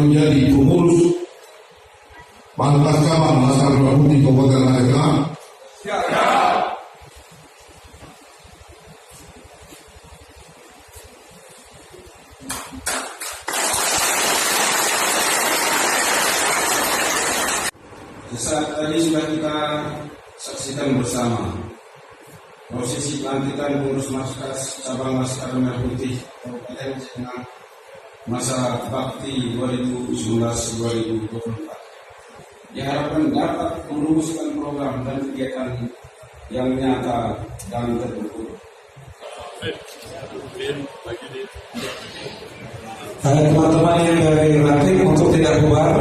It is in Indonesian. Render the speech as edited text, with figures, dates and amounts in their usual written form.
menjadi pengurus Pantas Cabang Laskar Merah Putih Kabupaten Magelang. Saat tadi sudah kita saksikan bersama prosesi pelantikan pengurus Markas Cabang Laskar Merah Putih Kabupaten Magelang masa bakti 2019-2024. Diharapkan dapat merumuskan program dan kegiatan yang nyata dan terukur. Teman-teman yang dari Ranting untuk tidak bubar.